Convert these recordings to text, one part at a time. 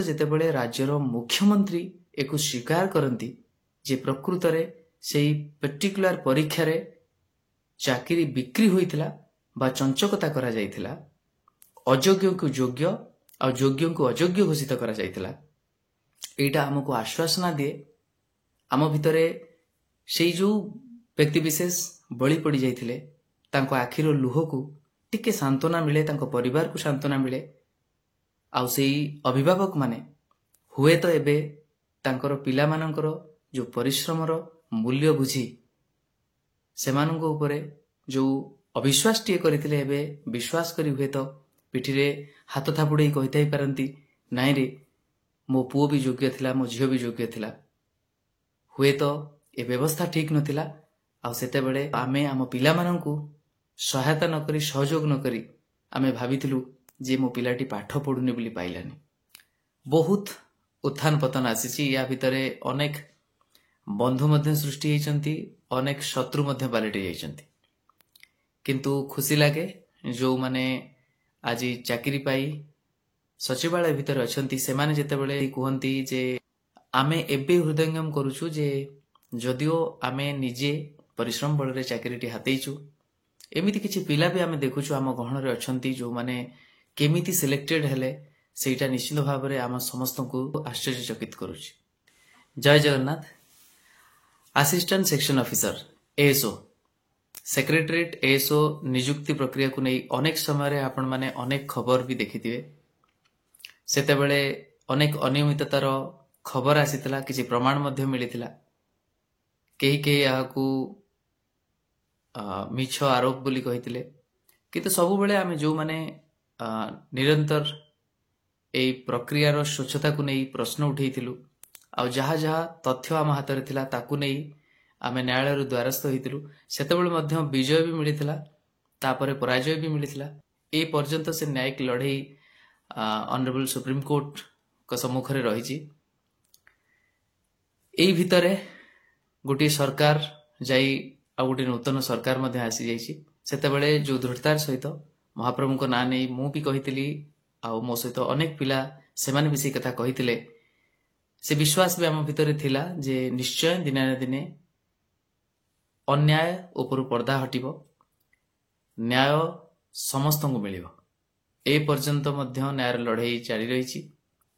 ଯେତେବେଳେ ରାଜ୍ୟର ମୁଖ୍ୟମନ୍ତ୍ରୀ ଏକୁ ସ୍ୱୀକାର କରନ୍ତି ଯେ ପ୍ରକୃତରେ ସେହି ପର୍ଟିକୁଲାର ପରୀକ୍ଷାରେ ଚାକିରି ବିକ୍ରି ହୋଇଥିଲା ବା ଚଞ୍ଚକତା କରାଯାଇଥିଲା, ଅଯୋଗ୍ୟଙ୍କୁ ଯୋଗ୍ୟ ଆଉ ଯୋଗ୍ୟଙ୍କୁ ଅଯୋଗ୍ୟ ଘୋଷିତ କରାଯାଇଥିଲା, ଏଇଟା ଆମକୁ ଆଶ୍ୱାସନା ଦିଏ ଆମ ଭିତରେ ସେଇ ଯେଉଁ ବ୍ୟକ୍ତିବିଶେଷ ବଳି ପଡ଼ିଯାଇଥିଲେ ତାଙ୍କ ଆଖିର ଲୁହକୁ ଟିକେ ସାନ୍ତ୍ୱନା ମିଳେ, ତାଙ୍କ ପରିବାରକୁ ସାନ୍ତ୍ୱନା ମିଳେ। ଆଉ ସେଇ ଅଭିଭାବକମାନେ ହୁଏତ ଏବେ ତାଙ୍କର ପିଲାମାନଙ୍କର ଯେଉଁ ପରିଶ୍ରମର ମୂଲ୍ୟ ବୁଝି ସେମାନଙ୍କ ଉପରେ ଯେଉଁ ଅବିଶ୍ୱାସଟିଏ କରିଥିଲେ ଏବେ ବିଶ୍ୱାସ କରି ହୁଏତ ପିଠିରେ ହାତ ଥାପୁଡ଼େଇ କହିଥାଇ ପାରନ୍ତି, ନାଇଁରେ ମୋ ପୁଅ ବି ଯୋଗ୍ୟ ଥିଲା, ମୋ ଝିଅ ବି ଯୋଗ୍ୟ ଥିଲା। ହୁଏତ ଏ ବ୍ୟବସ୍ଥା ଠିକ୍ ନଥିଲା, ଆଉ ସେତେବେଳେ ଆମେ ଆମ ପିଲାମାନଙ୍କୁ ସହାୟତା ନକରି ସହଯୋଗ ନକରି ଆମେ ଭାବିଥିଲୁ ଯେ ମୋ ପିଲାଟି ପାଠ ପଢ଼ୁନି ବୋଲି ପାଇଲାନି। ବହୁତ ଉତ୍ଥାନ ପତନ ଆସିଛି, ୟା ଭିତରେ ଅନେକ ବନ୍ଧୁ ମଧ୍ୟ ସୃଷ୍ଟି ହୋଇଛନ୍ତି, ଅନେକ ଶତ୍ରୁ ମଧ୍ୟ ପାଲଟି ଯାଇଛନ୍ତି। କିନ୍ତୁ ଖୁସି ଲାଗେ ଯେଉଁମାନେ ଆଜି ଚାକିରି ପାଇ ସଚିବାଳୟ ଭିତରେ ଅଛନ୍ତି ସେମାନେ ଯେତେବେଳେ କୁହନ୍ତି ଯେ ଆମେ ଏବେ ହୃଦୟଙ୍ଗମ କରୁଛୁ ଯେ ଯଦିଓ ଆମେ ନିଜେ ପରିଶ୍ରମ ବଳରେ ଚାକିରିଟି ହାତେଇଛୁ, ଏମିତି କିଛି ପିଲା ବି ଆମେ ଦେଖୁଛୁ ଆମ ଗହଣରେ ଅଛନ୍ତି ଯେଉଁମାନେ କେମିତି ସିଲେକ୍ଟେଡ୍ ହେଲେ ସେଇଟା ନିଶ୍ଚିତ ଭାବରେ ଆମ ସମସ୍ତଙ୍କୁ ଆଶ୍ଚର୍ଯ୍ୟଚକିତ କରୁଛି। ଜୟ Jagannath. Assistant section officer ASO secretariat ASO ନିଯୁକ୍ତି ପ୍ରକ୍ରିୟାକୁ ନେଇ ଅନେକ ସମୟରେ ଆପଣମାନେ ଅନେକ ଖବର ବି ଦେଖିଥିବେ। ସେତେବେଳେ ଅନେକ ଅନିୟମିତତାର ଖବର ଆସିଥିଲା, କିଛି ପ୍ରମାଣ ମଧ୍ୟ ମିଳିଥିଲା। କେହି କେହି ଏହାକୁ ମିଛ ଆରୋପ ବୋଲି କହିଥିଲେ, କିନ୍ତୁ ସବୁବେଳେ ଆମେ ଯେଉଁମାନେ ନିରନ୍ତର ଏହି ପ୍ରକ୍ରିୟାର ସ୍ୱଚ୍ଛତାକୁ ନେଇ ପ୍ରଶ୍ନ ଉଠାଇଥିଲୁ ଆଉ ଯାହା ଯାହା ତଥ୍ୟ ଆମ ହାତରେ ଥିଲା ତାକୁ ନେଇ ଆମେ ନ୍ୟାୟାଳୟର ଦ୍ୱାରସ୍ଥ ହୋଇଥିଲୁ, ସେତେବେଳେ ମଧ୍ୟ ବିଜୟ ବି ମିଳିଥିଲା, ତାପରେ ପରାଜୟ ବି ମିଳିଥିଲା। ଏ ପର୍ଯ୍ୟନ୍ତ ସେ ନ୍ୟାୟିକ ଲଢ଼େଇ ଅନରେବଲ ସୁପ୍ରିମକୋର୍ଟଙ୍କ ସମ୍ମୁଖରେ ରହିଛି। ଏଇ ଭିତରେ ଗୋଟିଏ ସରକାର ଯାଇ ଆଉ ଗୋଟିଏ ନୂତନ ସରକାର ମଧ୍ୟ ଆସିଯାଇଛି। ସେତେବେଳେ ଯେଉଁ ଦୃଢ଼ତାର ସହିତ ମହାପ୍ରଭୁଙ୍କ ନାଁ ନେଇ ମୁଁ ବି କହିଥିଲି ଆଉ ମୋ ସହିତ ଅନେକ ପିଲା ସେମାନେ ବି ସେଇ କଥା କହିଥିଲେ, ସେ ବିଶ୍ୱାସ ବି ଆମ ଭିତରେ ଥିଲା ଯେ ନିଶ୍ଚୟ ଦିନେ ନା ଦିନେ ଅନ୍ୟାୟ ଉପରୁ ପର୍ଦ୍ଦା ହଟିବ, ନ୍ୟାୟ ସମସ୍ତଙ୍କୁ ମିଳିବ। ଏ ପର୍ଯ୍ୟନ୍ତ ମଧ୍ୟ ନ୍ୟାୟର ଲଢ଼େଇ ଜାରି ରହିଛି।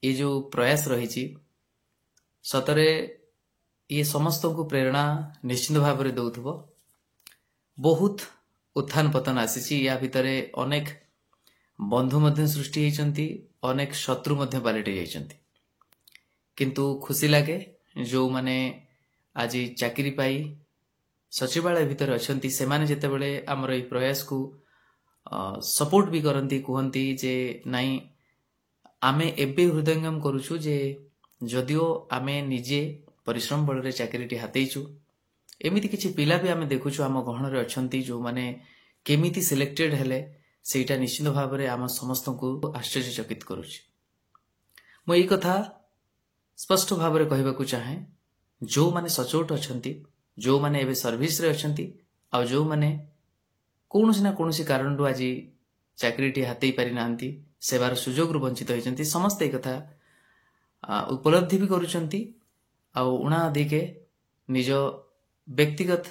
ଏ ଯେଉଁ ପ୍ରୟାସ ରହିଛି ସତରେ ଇଏ ସମସ୍ତଙ୍କୁ ପ୍ରେରଣା ନିଶ୍ଚିତ ଭାବରେ ଦେଉଥିବ। ବହୁତ ଉତ୍ଥାନ ପତନ ଆସିଛି, ୟା ଭିତରେ ଅନେକ ବନ୍ଧୁ ମଧ୍ୟ ସୃଷ୍ଟି ହୋଇଛନ୍ତି, ଅନେକ ଶତ୍ରୁ ମଧ୍ୟ ପାଲଟି ଯାଇଛନ୍ତି। କିନ୍ତୁ ଖୁସି ଲାଗେ ଯେଉଁମାନେ ଆଜି ଚାକିରି ପାଇ ସଚିବାଳୟ ଭିତରେ ଅଛନ୍ତି ସେମାନେ ଯେତେବେଳେ ଆମର ଏହି ପ୍ରୟାସକୁ ସପୋର୍ଟ ବି କରନ୍ତି, କୁହନ୍ତି ଯେ ନାଇଁ ଆମେ ଏବେ ହୃଦୟଙ୍ଗମ କରୁଛୁ ଯେ ଯଦିଓ ଆମେ ନିଜେ ପରିଶ୍ରମ ବଳରେ ଚାକିରିଟି ହାତେଇଛୁ, ଏମିତି କିଛି ପିଲା ବି ଆମେ ଦେଖୁଛୁ ଆମ ଗହଣରେ ଅଛନ୍ତି ଯେଉଁମାନେ କେମିତି ସିଲେକ୍ଟେଡ୍ ହେଲେ ସେଇଟା ନିଶ୍ଚିତ ଭାବରେ ଆମ ସମସ୍ତଙ୍କୁ ଆଶ୍ଚର୍ଯ୍ୟଚକିତ କରୁଛି। ମୁଁ ଏଇ କଥା ସ୍ପଷ୍ଟ ଭାବରେ କହିବାକୁ ଚାହେଁ, ଯେଉଁମାନେ ସଚୋଟ ଅଛନ୍ତି, ଯେଉଁମାନେ ଏବେ ସର୍ଭିସରେ ଅଛନ୍ତି ଆଉ ଯେଉଁମାନେ କୌଣସି ନା କୌଣସି କାରଣରୁ ଆଜି ଚାକିରିଟି ହାତେଇ ପାରିନାହାନ୍ତି, ସେବାର ସୁଯୋଗରୁ ବଞ୍ଚିତ ହୋଇଛନ୍ତି, ସମସ୍ତେ ଏ କଥା ଉପଲବ୍ଧି ବି କରୁଛନ୍ତି ଆଉ ଉଣା ଅଧିକେ ନିଜ ବ୍ୟକ୍ତିଗତ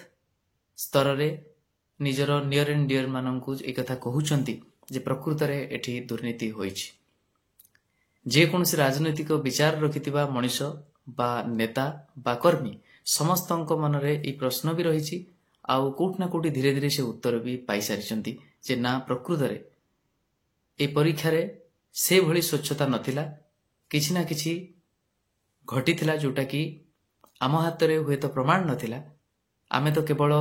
ସ୍ତରରେ ନିଜର ନିୟର ଆଣ୍ଡ ଡିୟର ମାନଙ୍କୁ ଏ କଥା କହୁଛନ୍ତି ଯେ ପ୍ରକୃତରେ ଏଠି ଦୁର୍ନୀତି ହୋଇଛି। ଯେକୌଣସି ରାଜନୈତିକ ବିଚାର ରଖିଥିବା ମଣିଷ ବା ନେତା ବା କର୍ମୀ ସମସ୍ତଙ୍କ ମନରେ ଏହି ପ୍ରଶ୍ନ ବି ରହିଛି ଆଉ କୋଉଠି ନା କୋଉଠି ଧୀରେ ଧୀରେ ସେ ଉତ୍ତର ବି ପାଇସାରିଛନ୍ତି ଯେ ନା ପ୍ରକୃତରେ ଏ ପରୀକ୍ଷାରେ ସେଭଳି ସ୍ୱଚ୍ଛତା ନଥିଲା, କିଛି ନା କିଛି ଘଟିଥିଲା ଯୋଉଟା କି ଆମ ହାତରେ ହୁଏତ ପ୍ରମାଣ ନଥିଲା। ଆମେ ତ କେବଳ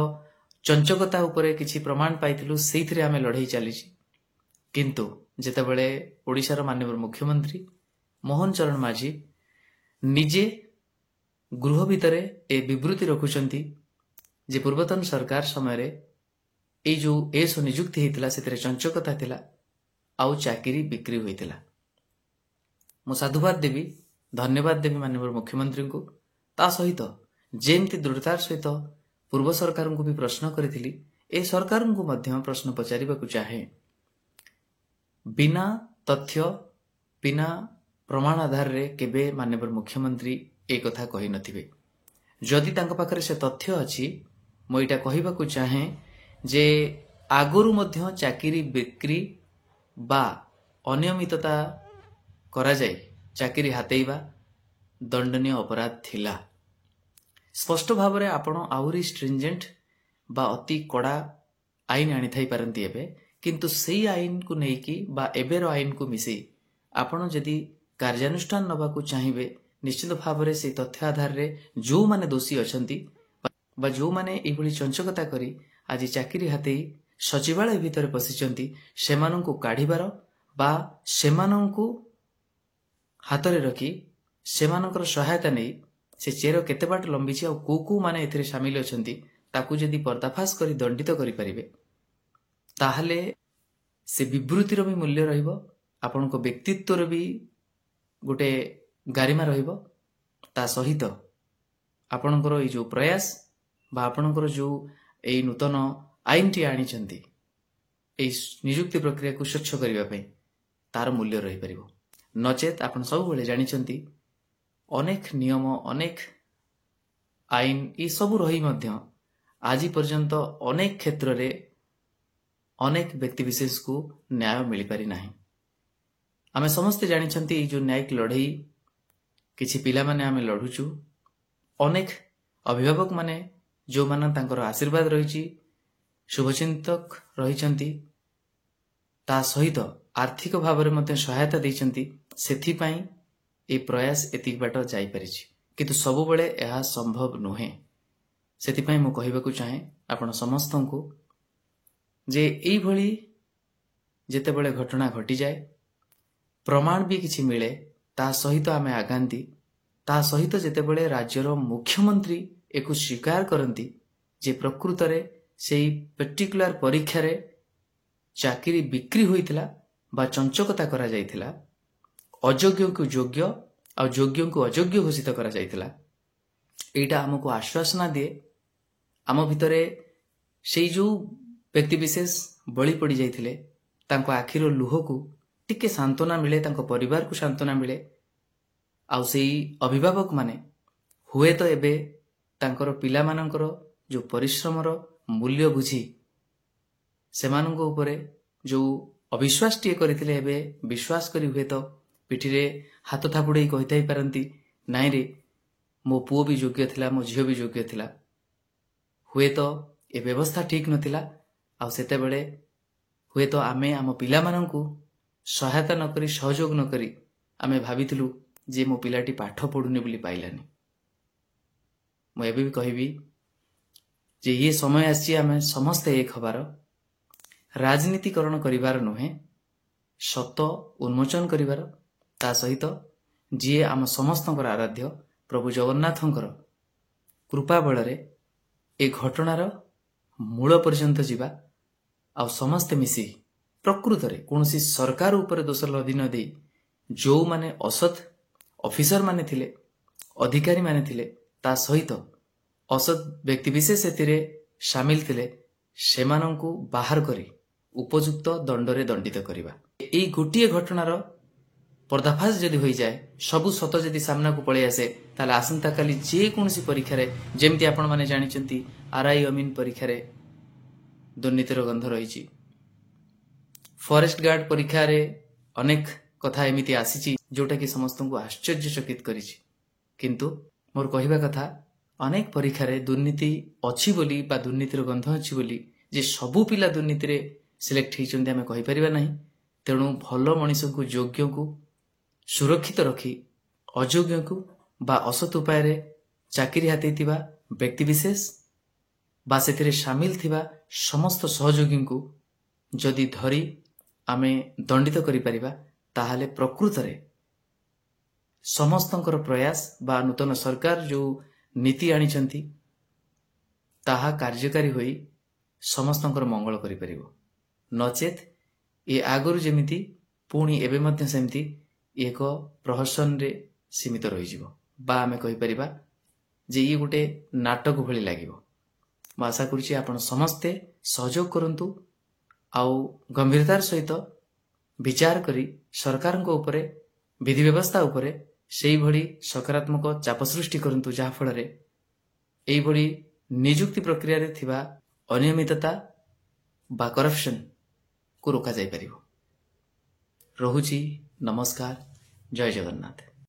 ଚଞ୍ଚକତା ଉପରେ କିଛି ପ୍ରମାଣ ପାଇଥିଲୁ, ସେଇଥିରେ ଆମେ ଲଢ଼େଇ ଚାଲିଛି। କିନ୍ତୁ ଯେତେବେଳେ ଓଡ଼ିଶାର ମାନନୀୟ ମୁଖ୍ୟମନ୍ତ୍ରୀ ମୋହନ ଚରଣ ମାଝୀ ନିଜେ ଗୃହ ଭିତରେ ଏ ବିବୃତ୍ତି ରଖୁଛନ୍ତି ଯେ ପୂର୍ବତନ ସରକାର ସମୟରେ ଏଇ ଯେଉଁ ଏଏସଓ ନିଯୁକ୍ତି ହୋଇଥିଲା ସେଥିରେ ଚଞ୍ଚକତା ଥିଲା ଆଉ ଚାକିରି ବିକ୍ରି ହୋଇଥିଲା। ମୁଁ ସାଧୁବାଦ ଦେବି, ଧନ୍ୟବାଦ ଦେବି ମାନନୀୟ ମୁଖ୍ୟମନ୍ତ୍ରୀଙ୍କୁ। ତା ସହିତ ଯେମିତି ଦୃଢ଼ତାର ସହିତ ପୂର୍ବ ସରକାରଙ୍କୁ ବି ପ୍ରଶ୍ନ କରିଥିଲି, ଏ ସରକାରଙ୍କୁ ମଧ୍ୟ ପ୍ରଶ୍ନ ପଚାରିବାକୁ ଚାହେଁ। ବିନା ତଥ୍ୟ, ବିନା ପ୍ରମାଣ ଆଧାରରେ କେବେ ମାନ୍ୟବର ମୁଖ୍ୟମନ୍ତ୍ରୀ ଏ କଥା କହିନଥିବେ। ଯଦି ତାଙ୍କ ପାଖରେ ସେ ତଥ୍ୟ ଅଛି, ମୁଁ ଏଇଟା କହିବାକୁ ଚାହେଁ ଯେ ଆଗରୁ ମଧ୍ୟ ଚାକିରି ବିକ୍ରି ବା ଅନିୟମିତତା କରାଯାଇ ଚାକିରି ହାତେଇବା ଦଣ୍ଡନୀୟ ଅପରାଧ ଥିଲା। ସ୍ପଷ୍ଟ ଭାବରେ ଆପଣ ଆହୁରି ଷ୍ଟ୍ରିଞ୍ଜେଣ୍ଟ ବା ଅତି କଡ଼ା ଆଇନ ଆଣିଥାଇ ପାରନ୍ତି ଏବେ, କିନ୍ତୁ ସେଇ ଆଇନକୁ ନେଇକି ବା ଏବେର ଆଇନକୁ ମିଶେଇ ଆପଣ ଯଦି କାର୍ଯ୍ୟାନୁଷ୍ଠାନ ନେବାକୁ ଚାହିଁବେ, ନିଶ୍ଚିତ ଭାବରେ ସେହି ତଥ୍ୟ ଆଧାରରେ ଯେଉଁମାନେ ଦୋଷୀ ଅଛନ୍ତି ବା ଯେଉଁମାନେ ଏଇଭଳି ଚଞ୍ଚକତା କରି ଆଜି ଚାକିରି ହାତେଇ ସଚିବାଳୟ ଭିତରେ ପଶିଛନ୍ତି, ସେମାନଙ୍କୁ କାଢ଼ିବାର ବା ସେମାନଙ୍କୁ ହାତରେ ରଖି ସେମାନଙ୍କର ସହାୟତା ନେଇ ସେ ଚେର କେତେ ବାଟ ଲମ୍ବିଛି ଆଉ କୋଉ ମାନେ ଏଥିରେ ସାମିଲ ଅଛନ୍ତି ତାକୁ ଯଦି ପର୍ଦ୍ଦାଫାଶ କରି ଦଣ୍ଡିତ କରିପାରିବେ, ତାହେଲେ ସେ ବିବୃତିର ବି ମୂଲ୍ୟ ରହିବ, ଆପଣଙ୍କ ବ୍ୟକ୍ତିତ୍ୱର ବି ଗୋଟେ ଗାରିମା ରହିବ। ତା ସହିତ ଆପଣଙ୍କର ଏଇ ଯେଉଁ ପ୍ରୟାସ ବା ଆପଣଙ୍କର ଯେଉଁ ଏଇ ନୂତନ ଆଇନଟି ଆଣିଛନ୍ତି ଏଇ ନିଯୁକ୍ତି ପ୍ରକ୍ରିୟାକୁ ସ୍ୱଚ୍ଛ କରିବା ପାଇଁ, ତାର ମୂଲ୍ୟ ରହିପାରିବ। ନଚେତ୍ ଆପଣ ସବୁବେଳେ ଜାଣିଛନ୍ତି ଅନେକ ନିୟମ, ଅନେକ ଆଇନ ଏସବୁ ରହି ମଧ୍ୟ ଆଜି ପର୍ଯ୍ୟନ୍ତ ଅନେକ କ୍ଷେତ୍ରରେ ଅନେକ ବ୍ୟକ୍ତିବିଶେଷକୁ ନ୍ୟାୟ ମିଳିପାରି ନାହିଁ। ଆମେ ସମସ୍ତେ ଜାଣିଛନ୍ତି ଏଇ ଯେଉଁ ନ୍ୟାୟିକ ଲଢ଼େଇ କିଛି ପିଲାମାନେ ଆମେ ଲଢ଼ୁଛୁ, ଅନେକ ଅଭିଭାବକ ମାନେ ଯେଉଁମାନେ ତାଙ୍କର ଆଶୀର୍ବାଦ ରହିଛି, ଶୁଭଚିନ୍ତକ ରହିଛନ୍ତି, ତା ସହିତ ଆର୍ଥିକ ଭାବରେ ମଧ୍ୟ ସହାୟତା ଦେଇଛନ୍ତି, ସେଥିପାଇଁ এই ପ୍ରୟାସ ଏତିକି ବାଟ ଯାଇପାରିଛି। କିନ୍ତୁ ସବୁବେଳେ ଏହା ସମ୍ଭବ ନୁହେଁ। ସେଥିପାଇଁ ମୁଁ କହିବାକୁ ଚାହେଁ ଆପଣ ସମସ୍ତଙ୍କୁ ଯେ ଏଇଭଳି ଯେତେବେଳେ ଘଟଣା ଘଟିଯାଏ, ପ୍ରମାଣ ବି କିଛି ମିଳେ, ତା ସହିତ ଆମେ ଆଗାନ୍ତି, ତା ସହିତ ଯେତେବେଳେ ରାଜ୍ୟର ମୁଖ୍ୟମନ୍ତ୍ରୀ ଏକୁ ସ୍ୱୀକାର କରନ୍ତି ଯେ ପ୍ରକୃତରେ ସେହି ପର୍ଟିକୁଲାର ପରୀକ୍ଷାରେ ଚାକିରି ବିକ୍ରି ହୋଇଥିଲା ବା ଚଞ୍ଚକତା କରାଯାଇଥିଲା, ଅଯୋଗ୍ୟଙ୍କୁ ଯୋଗ୍ୟ ଆଉ ଯୋଗ୍ୟଙ୍କୁ ଅଯୋଗ୍ୟ ଘୋଷିତ କରାଯାଇଥିଲା, ଏଇଟା ଆମକୁ ଆଶ୍ୱାସନା ଦିଏ। ଆମ ଭିତରେ ସେଇ ଯେଉଁ ବ୍ୟକ୍ତିବିଶେଷ ବଳି ପଡ଼ିଯାଇଥିଲେ ତାଙ୍କ ଆଖିର ଲୁହକୁ ଟିକେ ସାନ୍ତ୍ୱନା ମିଳେ, ତାଙ୍କ ପରିବାରକୁ ସାନ୍ତ୍ୱନା ମିଳେ। ଆଉ ସେଇ ଅଭିଭାବକମାନେ ହୁଏତ ଏବେ ତାଙ୍କର ପିଲାମାନଙ୍କର ଯେଉଁ ପରିଶ୍ରମର ମୂଲ୍ୟ ବୁଝି ସେମାନଙ୍କ ଉପରେ ଯେଉଁ ଅବିଶ୍ୱାସଟିଏ କରିଥିଲେ, ଏବେ ବିଶ୍ୱାସ କରି ହୁଏତ ପିଠିରେ ହାତ ଥାପୁଡ଼େଇ କହିଥାଇ ପାରନ୍ତି, ନାଇଁରେ ମୋ ପୁଅ ବି ଯୋଗ୍ୟ ଥିଲା, ମୋ ଝିଅ ବି ଯୋଗ୍ୟ ଥିଲା। ହୁଏତ ଏ ବ୍ୟବସ୍ଥା ଠିକ୍ ନଥିଲା, ଆଉ ସେତେବେଳେ ହୁଏତ ଆମେ ଆମ ପିଲାମାନଙ୍କୁ ସହାୟତା ନକରି, ସହଯୋଗ ନକରି ଆମେ ଭାବିଥିଲୁ ଯେ ମୋ ପିଲାଟି ପାଠ ପଢ଼ୁନି ବୋଲି ପାଇଲାନି। ମୁଁ ଏବେ ବି କହିବି ଯେ ଇଏ ସମୟ ଆସିଛି ଆମେ ସମସ୍ତେ ଏକ ହେବାର, ରାଜନୀତିକରଣ କରିବାର ନୁହେଁ, ସତ ଉନ୍ମୋଚନ କରିବାର। ତା ସହିତ ଯିଏ ଆମ ସମସ୍ତଙ୍କର ଆରାଧ୍ୟ ପ୍ରଭୁ ଜଗନ୍ନାଥଙ୍କର କୃପା ବଳରେ ଏ ଘଟଣାର ମୂଳ ପର୍ଯ୍ୟନ୍ତ ଯିବା, ଆଉ ସମସ୍ତେ ମିଶି ପ୍ରକୃତରେ କୌଣସି ସରକାର ଉପରେ ଦୋଷ ଲଦି ନ ଦେଇ ଯେଉଁମାନେ ଅସତ୍ ଅଫିସରମାନେ ଥିଲେ, ଅଧିକାରୀମାନେ ଥିଲେ, ତା ସହିତ ଅସତ୍ ବ୍ୟକ୍ତିବିଶେଷ ଏଥିରେ ସାମିଲ ଥିଲେ, ସେମାନଙ୍କୁ ବାହାର କରି ଉପଯୁକ୍ତ ଦଣ୍ଡରେ ଦଣ୍ଡିତ କରିବା। ଏଇ ଗୋଟିଏ ଘଟଣାର ପର୍ଦ୍ଦାଫାଶ ଯଦି ହୋଇଯାଏ, ସବୁ ସତ ଯଦି ସାମ୍ନାକୁ ପଳେଇ ଆସେ, ତାହେଲେ ଆସନ୍ତାକାଲି ଯେକୌଣସି ପରୀକ୍ଷାରେ, ଯେମିତି ଆପଣମାନେ ଜାଣିଛନ୍ତି RI ଅମିନ ପରୀକ୍ଷାରେ ଦୁର୍ନୀତିର ଗନ୍ଧ ରହିଛି, ଫରେଷ୍ଟ ଗାର୍ଡ ପରୀକ୍ଷାରେ ଅନେକ କଥା ଏମିତି ଆସିଛି ଯେଉଁଟାକି ସମସ୍ତଙ୍କୁ ଆଶ୍ଚର୍ଯ୍ୟଚକିତ କରିଛି। କିନ୍ତୁ ମୋର କହିବା କଥା, ଅନେକ ପରୀକ୍ଷାରେ ଦୁର୍ନୀତି ଅଛି ବୋଲି ବା ଦୁର୍ନୀତିର ଗନ୍ଧ ଅଛି ବୋଲି ଯେ ସବୁ ପିଲା ଦୁର୍ନୀତିରେ ସିଲେକ୍ଟ ହେଇଛନ୍ତି ଆମେ କହିପାରିବା ନାହିଁ। ତେଣୁ ଭଲ ମଣିଷଙ୍କୁ, ଯୋଗ୍ୟଙ୍କୁ ସୁରକ୍ଷିତ ରଖି ଅଯୋଗ୍ୟଙ୍କୁ ବା ଅସତ୍ ଉପାୟରେ ଚାକିରି ହାତେଇଥିବା ବ୍ୟକ୍ତିବିଶେଷ ବା ସେଥିରେ ସାମିଲ ଥିବା ସମସ୍ତ ସହଯୋଗୀଙ୍କୁ ଯଦି ଧରି ଆମେ ଦଣ୍ଡିତ କରିପାରିବା, ତାହେଲେ ପ୍ରକୃତରେ ସମସ୍ତଙ୍କର ପ୍ରୟାସ ବା ନୂତନ ସରକାର ଯେଉଁ ନୀତି ଆଣିଛନ୍ତି ତାହା କାର୍ଯ୍ୟକାରୀ ହୋଇ ସମସ୍ତଙ୍କର ମଙ୍ଗଳ କରିପାରିବ। ନଚେତ୍ ଏ ଆଗରୁ ଯେମିତି ପୁଣି ଏବେ ମଧ୍ୟ ସେମିତି ଏକ ପ୍ରହସନରେ ସୀମିତ ରହିଯିବ, ବା ଆମେ କହିପାରିବା ଯେ ଇଏ ଗୋଟେ ନାଟକ ଭଳି ଲାଗିବ। ମୁଁ ଆଶା କରୁଛି ଆପଣ ସମସ୍ତେ ସହଯୋଗ କରନ୍ତୁ, ଆଉ ଗମ୍ଭୀରତାର ସହିତ ବିଚାର କରି ସରକାରଙ୍କ ଉପରେ ବିଧି ବ୍ୟବସ୍ଥା ଉପରେ ସେଇଭଳି ସକାରାତ୍ମକ ଚାପ ସୃଷ୍ଟି କରନ୍ତୁ, ଯାହାଫଳରେ ଏଇଭଳି ନିଯୁକ୍ତି ପ୍ରକ୍ରିୟାରେ ଥିବା ଅନିୟମିତତା ବା କରପ୍ସନକୁ ରୋକାଯାଇପାରିବ। ରହୁଛି। ନମସ୍କାର। ଜୟ ଜଗନ୍ନାଥ।